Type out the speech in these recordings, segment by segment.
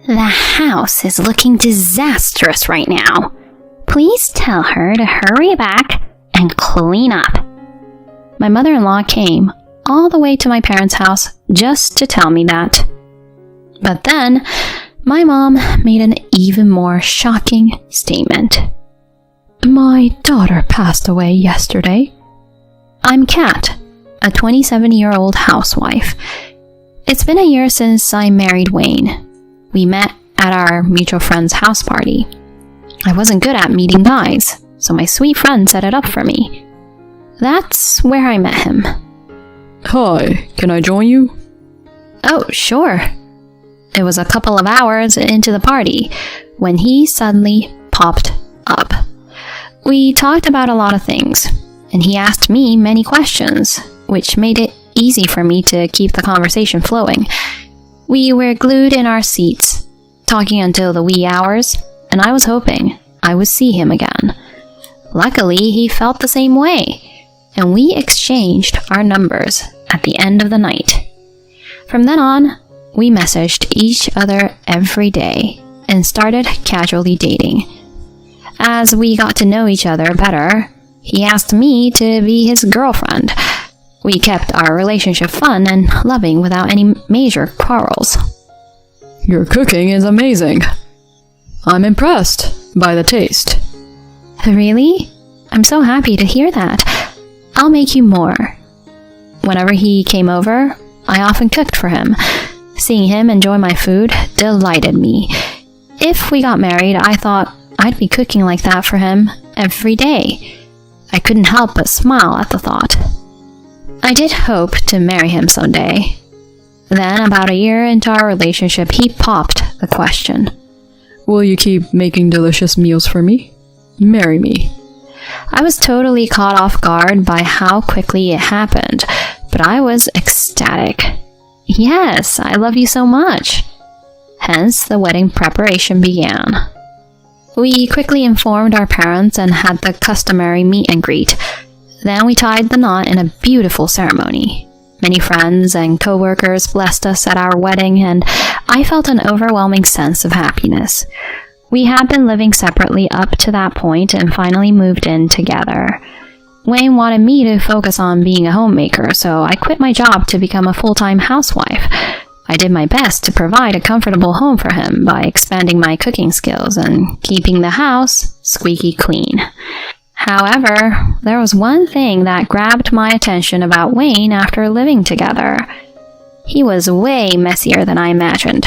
The house is looking disastrous right now. Please tell her to hurry back and clean up. My mother-in-law came all the way to my parents' house just to tell me that. But then, my mom made an even more shocking statement. My daughter passed away yesterday. I'm Kat, a 27-year-old housewife. It's been a year since I married Wayne. We met at our mutual friend's house party. I wasn't good at meeting guys, so my sweet friend set it up for me. That's where I met him. Hi, can I join you? Oh, sure. It was a couple of hours into the party when he suddenly popped up. We talked about a lot of things, and he asked me many questions, which made it easy for me to keep the conversation flowing. We were glued in our seats, talking until the wee hours, and I was hoping I would see him again. Luckily, he felt the same way, and we exchanged our numbers at the end of the night. From then on, we messaged each other every day and started casually dating. As we got to know each other better, he asked me to be his girlfriend. We kept our relationship fun and loving without any major quarrels. Your cooking is amazing. I'm impressed by the taste. Really? I'm so happy to hear that. I'll make you more. Whenever he came over, I often cooked for him. Seeing him enjoy my food delighted me. If we got married, I thought I'd be cooking like that for him every day. I couldn't help but smile at the thought. I did hope to marry him someday. Then, about a year into our relationship, he popped the question. Will you keep making delicious meals for me? Marry me. I was totally caught off guard by how quickly it happened, but I was ecstatic. Yes, I love you so much. Hence, the wedding preparation began. We quickly informed our parents and had the customary meet and greet. Then we tied the knot in a beautiful ceremony. Many friends and co-workers blessed us at our wedding, and I felt an overwhelming sense of happiness. We had been living separately up to that point and finally moved in together. Wayne wanted me to focus on being a homemaker, so I quit my job to become a full-time housewife. I did my best to provide a comfortable home for him by expanding my cooking skills and keeping the house squeaky clean. However, there was one thing that grabbed my attention about Wayne after living together. He was way messier than I imagined.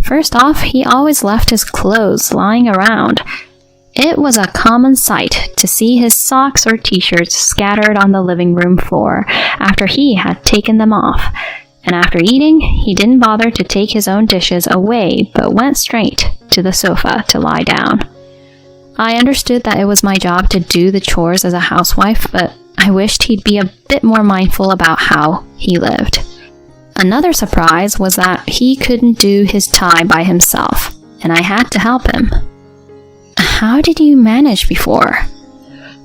First off, he always left his clothes lying around. It was a common sight to see his socks or t-shirts scattered on the living room floor after he had taken them off. And after eating, he didn't bother to take his own dishes away but went straight to the sofa to lie down. I understood that it was my job to do the chores as a housewife, but I wished he'd be a bit more mindful about how he lived. Another surprise was that he couldn't do his tie by himself, and I had to help him. How did you manage before?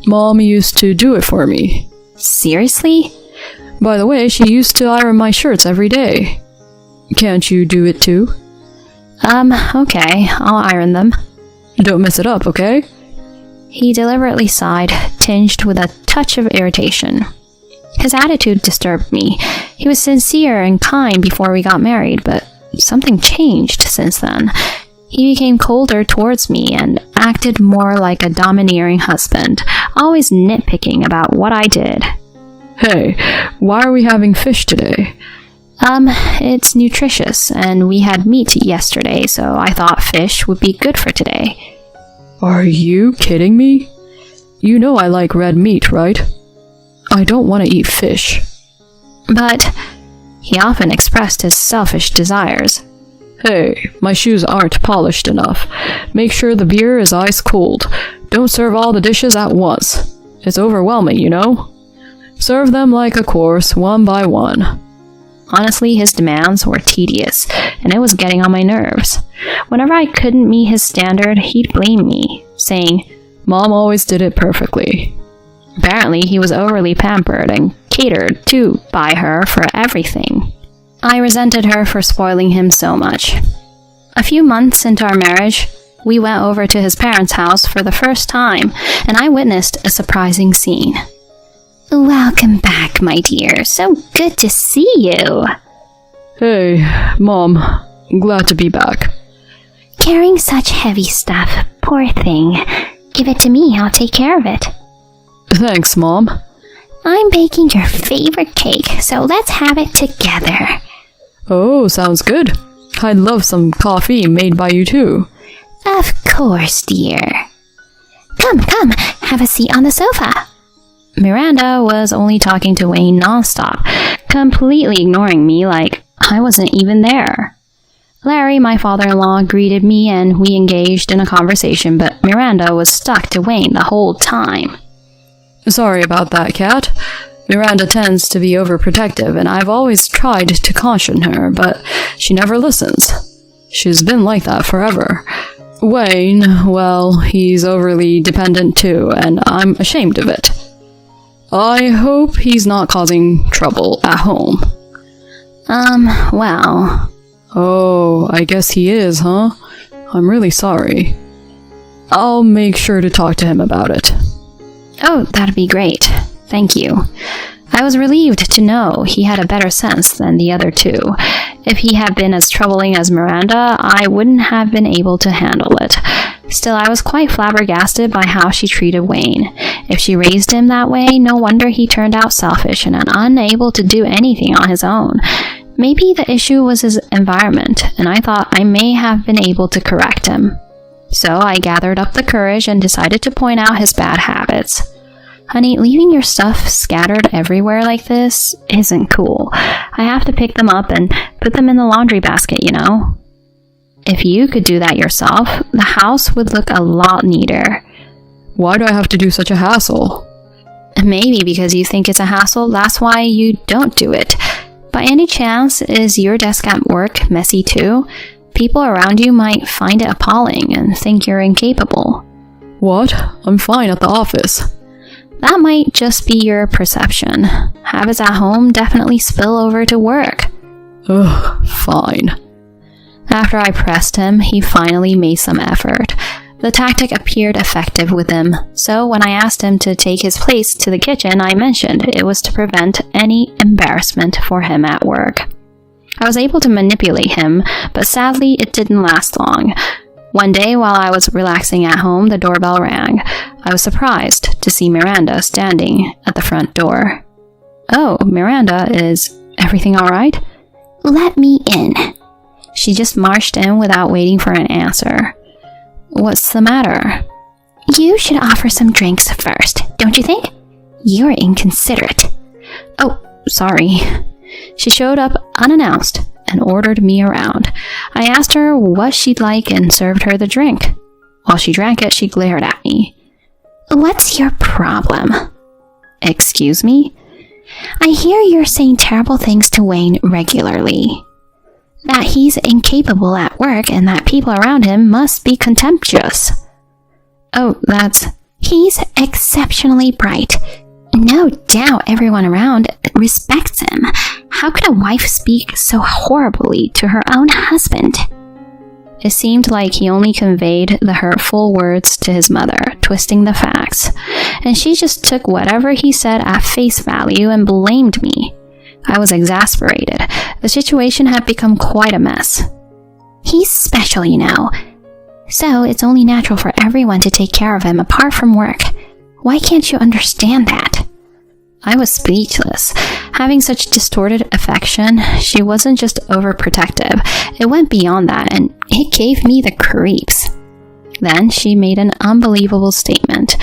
Mom used to do it for me. Seriously? By the way, she used to iron my shirts every day. Can't you do it too? Okay, I'll iron them. Don't mess it up, okay? He deliberately sighed, tinged with a touch of irritation. His attitude disturbed me. He was sincere and kind before we got married, but something changed since then. He became colder towards me and acted more like a domineering husband, always nitpicking about what I did. Hey, why are we having fish today? It's nutritious, and we had meat yesterday, so I thought fish would be good for today. Are you kidding me? You know I like red meat, right? I don't want to eat fish. But he often expressed his selfish desires. Hey, my shoes aren't polished enough. Make sure the beer is ice cold. Don't serve all the dishes at once. It's overwhelming, you know? Serve them like a course, one by one. Honestly, his demands were tedious, and it was getting on my nerves. Whenever I couldn't meet his standard, he'd blame me, saying, Mom always did it perfectly. Apparently, he was overly pampered and catered to by her for everything. I resented her for spoiling him so much. A few months into our marriage, we went over to his parents' house for the first time, and I witnessed a surprising scene. Welcome back, my dear. So good to see you. Hey, Mom. Glad to be back. Carrying such heavy stuff. Poor thing. Give it to me. I'll take care of it. Thanks, Mom. I'm baking your favorite cake, so let's have it together. Oh, sounds good. I'd love some coffee made by you too. Of course, dear. Come, have a seat on the sofa. Miranda was only talking to Wayne nonstop, completely ignoring me like I wasn't even there. Larry, my father-in-law, greeted me and we engaged in a conversation, but Miranda was stuck to Wayne the whole time. Sorry about that, Kat. Miranda tends to be overprotective, and I've always tried to caution her, but she never listens. She's been like that forever. Wayne, well, he's overly dependent too, and I'm ashamed of it. I hope he's not causing trouble at home. Well... Oh, I guess he is, huh? I'm really sorry. I'll make sure to talk to him about it. Oh, that'd be great. Thank you. I was relieved to know he had a better sense than the other two. If he had been as troubling as Miranda, I wouldn't have been able to handle it. Still, I was quite flabbergasted by how she treated Wayne. If she raised him that way, no wonder he turned out selfish and unable to do anything on his own. Maybe the issue was his environment, and I thought I may have been able to correct him. So I gathered up the courage and decided to point out his bad habits. Honey, leaving your stuff scattered everywhere like this isn't cool. I have to pick them up and put them in the laundry basket, you know? If you could do that yourself, the house would look a lot neater. Why do I have to do such a hassle? Maybe because you think it's a hassle, that's why you don't do it. By any chance, is your desk at work messy too? People around you might find it appalling and think you're incapable. What? I'm fine at the office. That might just be your perception. Habits at home definitely spill over to work. Ugh, fine. After I pressed him, he finally made some effort. The tactic appeared effective with him, so when I asked him to take his place to the kitchen, I mentioned it was to prevent any embarrassment for him at work. I was able to manipulate him, but sadly it didn't last long. One day while I was relaxing at home, the doorbell rang. I was surprised to see Miranda standing at the front door. Oh, Miranda, is everything all right? Let me in. She just marched in without waiting for an answer. What's the matter? You should offer some drinks first, don't you think? You're inconsiderate. Oh, sorry. She showed up unannounced and ordered me around. I asked her what she'd like and served her the drink. While she drank it, she glared at me. What's your problem? Excuse me? I hear you're saying terrible things to Wayne regularly. That he's incapable at work and that people around him must be contemptuous. Oh, he's exceptionally bright. No doubt everyone around respects him. How could a wife speak so horribly to her own husband? It seemed like he only conveyed the hurtful words to his mother, twisting the facts, and she just took whatever he said at face value and blamed me. I was exasperated. The situation had become quite a mess. He's special, you know. So it's only natural for everyone to take care of him apart from work. Why can't you understand that? I was speechless. Having such distorted affection, she wasn't just overprotective. It went beyond that, and it gave me the creeps. Then she made an unbelievable statement.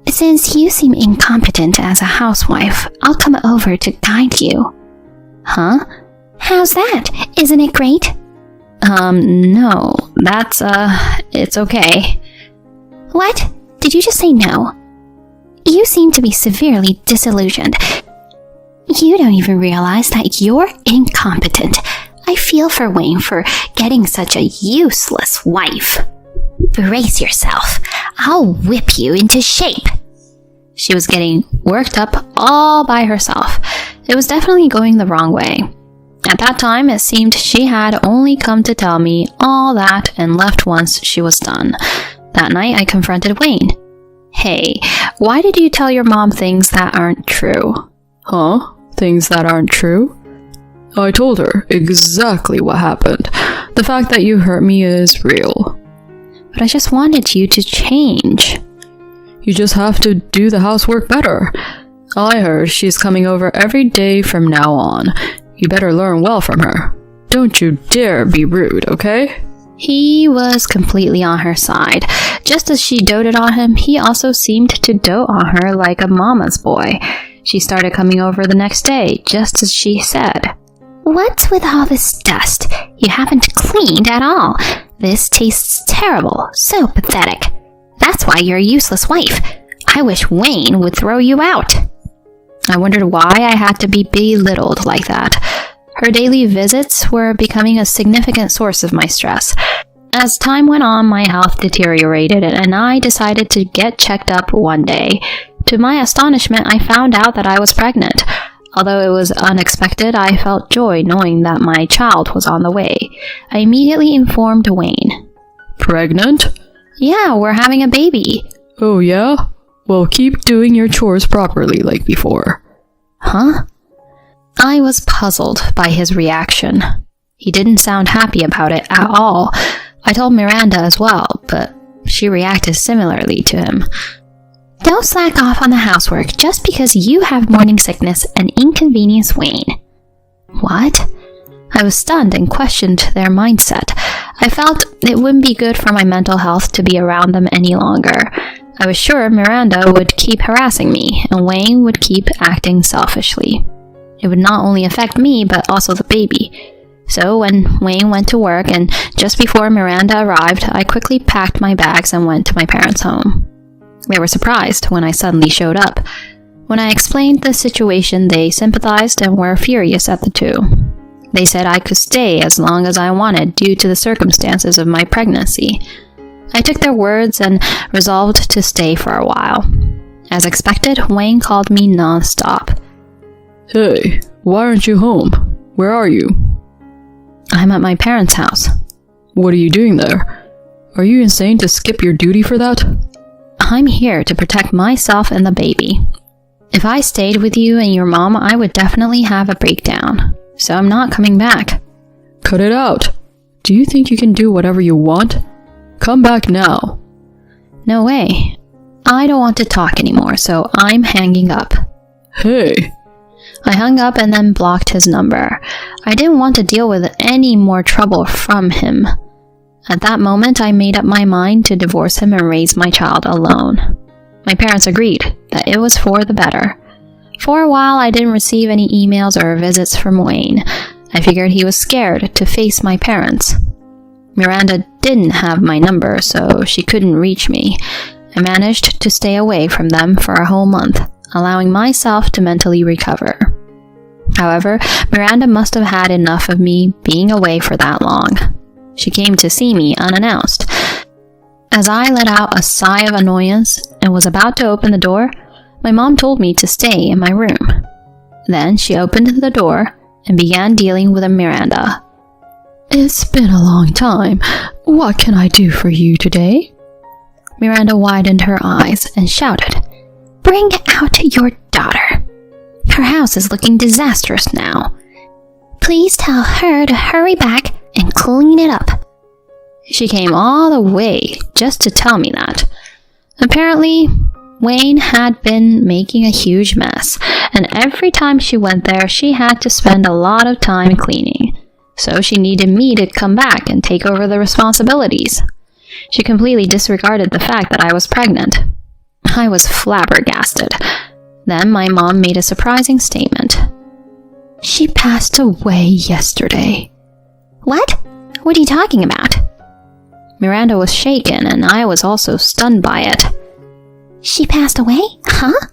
Since you seem incompetent as a housewife, I'll come over to guide you. Huh? How's that? Isn't it great? No. It's okay. What? Did you just say no? You seem to be severely disillusioned. You don't even realize that you're incompetent. I feel for Wayne for getting such a useless wife. Brace yourself. I'll whip you into shape. She was getting worked up all by herself. It was definitely going the wrong way. At that time, it seemed she had only come to tell me all that and left once she was done. That night, I confronted Wayne. Hey, why did you tell your mom things that aren't true? Huh? Things that aren't true? I told her exactly what happened. The fact that you hurt me is real. But I just wanted you to change. You just have to do the housework better. I heard she's coming over every day from now on. You better learn well from her. Don't you dare be rude, okay? He was completely on her side. Just as she doted on him, he also seemed to dote on her like a mama's boy. She started coming over the next day, just as she said. What's with all this dust? You haven't cleaned at all. This tastes terrible. So pathetic. That's why you're a useless wife. I wish Wayne would throw you out. I wondered why I had to be belittled like that. Her daily visits were becoming a significant source of my stress. As time went on, my health deteriorated, and I decided to get checked up one day. To my astonishment, I found out that I was pregnant. Although it was unexpected, I felt joy knowing that my child was on the way. I immediately informed Wayne. Pregnant? Yeah, we're having a baby. Oh yeah? Well, keep doing your chores properly like before. Huh? I was puzzled by his reaction. He didn't sound happy about it at all. I told Miranda as well, but she reacted similarly to him. Don't slack off on the housework just because you have morning sickness and inconvenience Wayne. What? I was stunned and questioned their mindset. I felt it wouldn't be good for my mental health to be around them any longer. I was sure Miranda would keep harassing me, and Wayne would keep acting selfishly. It would not only affect me, but also the baby. So when Wayne went to work, and just before Miranda arrived, I quickly packed my bags and went to my parents' home. They were surprised when I suddenly showed up. When I explained the situation, they sympathized and were furious at the two. They said I could stay as long as I wanted due to the circumstances of my pregnancy. I took their words and resolved to stay for a while. As expected, Wayne called me non-stop. Hey, why aren't you home? Where are you? I'm at my parents' house. What are you doing there? Are you insane to skip your duty for that? I'm here to protect myself and the baby. If I stayed with you and your mom, I would definitely have a breakdown. So I'm not coming back. Cut it out. Do you think you can do whatever you want? Come back now. No way. I don't want to talk anymore, so I'm hanging up. Hey. I hung up and then blocked his number. I didn't want to deal with any more trouble from him. At that moment, I made up my mind to divorce him and raise my child alone. My parents agreed that it was for the better. For a while, I didn't receive any emails or visits from Wayne. I figured he was scared to face my parents. Miranda didn't have my number, so she couldn't reach me. I managed to stay away from them for a whole month, allowing myself to mentally recover. However, Miranda must have had enough of me being away for that long. She came to see me unannounced. As I let out a sigh of annoyance and was about to open the door, my mom told me to stay in my room. Then she opened the door and began dealing with Miranda. It's been a long time. What can I do for you today? Miranda widened her eyes and shouted, Bring out your daughter. Her house is looking disastrous now. Please tell her to hurry back and clean it up. She came all the way just to tell me that. Apparently, Wayne had been making a huge mess, and every time she went there, she had to spend a lot of time cleaning. So she needed me to come back and take over the responsibilities. She completely disregarded the fact that I was pregnant. I was flabbergasted. Then my mom made a surprising statement. She passed away yesterday. What? What are you talking about? Miranda was shaken, and I was also stunned by it. She passed away? Huh?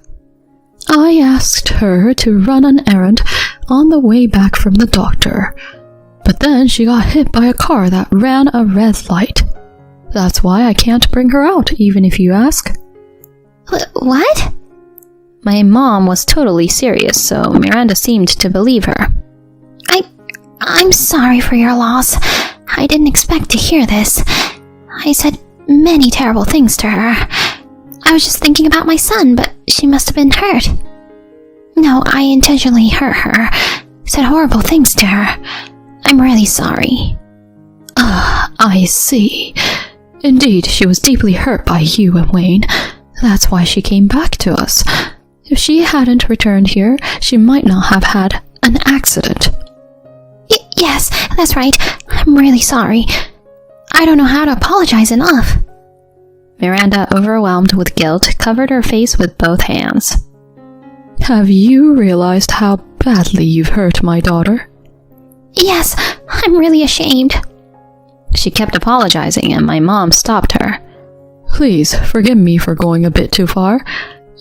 I asked her to run an errand on the way back from the doctor. But then she got hit by a car that ran a red light. That's why I can't bring her out, even if you ask. What? My mom was totally serious, so Miranda seemed to believe her. I'm sorry for your loss. I didn't expect to hear this. I said many terrible things to her. I was just thinking about my son, but she must have been hurt. No, I intentionally hurt her, said horrible things to her. I'm really sorry. I see. Indeed, she was deeply hurt by you and Wayne. That's why she came back to us. If she hadn't returned here, she might not have had an accident. Yes, that's right. I'm really sorry. I don't know how to apologize enough. Miranda, overwhelmed with guilt, covered her face with both hands. Have you realized how badly you've hurt my daughter? Yes, I'm really ashamed. She kept apologizing, and my mom stopped her. Please, forgive me for going a bit too far.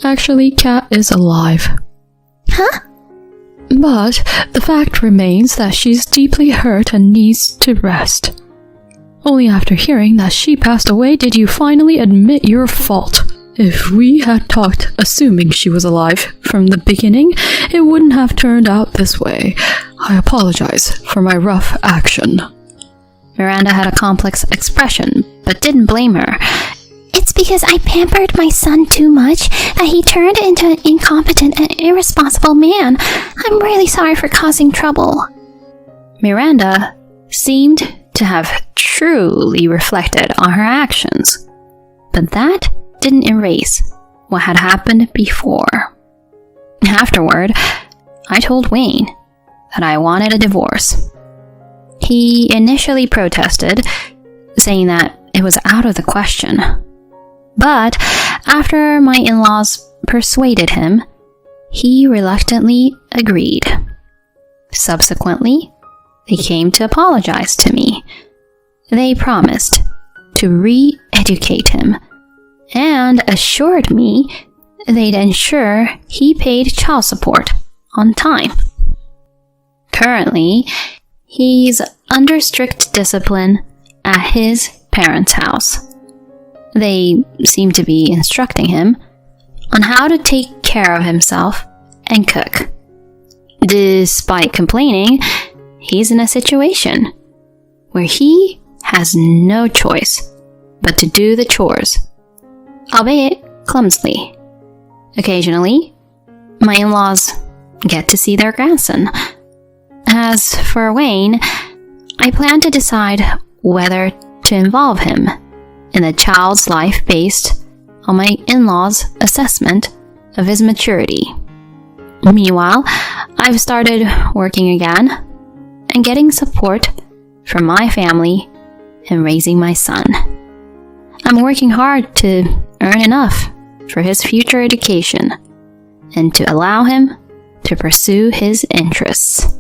Actually, Kat is alive. Huh? But the fact remains that she's deeply hurt and needs to rest. Only after hearing that she passed away did you finally admit your fault. If we had talked assuming she was alive from the beginning, it wouldn't have turned out this way. I apologize for my rough action. Miranda had a complex expression, but didn't blame her. It's because I pampered my son too much that he turned into an incompetent and irresponsible man. I'm really sorry for causing trouble. Miranda seemed to have truly reflected on her actions, but that didn't erase what had happened before. Afterward, I told Wayne that I wanted a divorce. He initially protested, saying that it was out of the question. But after my in-laws persuaded him, he reluctantly agreed. Subsequently, they came to apologize to me. They promised to re-educate him and assured me they'd ensure he paid child support on time. Currently, he's under strict discipline at his parents' house. They seem to be instructing him on how to take care of himself and cook. Despite complaining, he's in a situation where he has no choice but to do the chores, albeit clumsily. Occasionally, my in-laws get to see their grandson. As for Wayne, I plan to decide whether to involve him in the child's life based on my in-laws' assessment of his maturity. Meanwhile, I've started working again and getting support from my family in raising my son. I'm working hard to earn enough for his future education and to allow him to pursue his interests.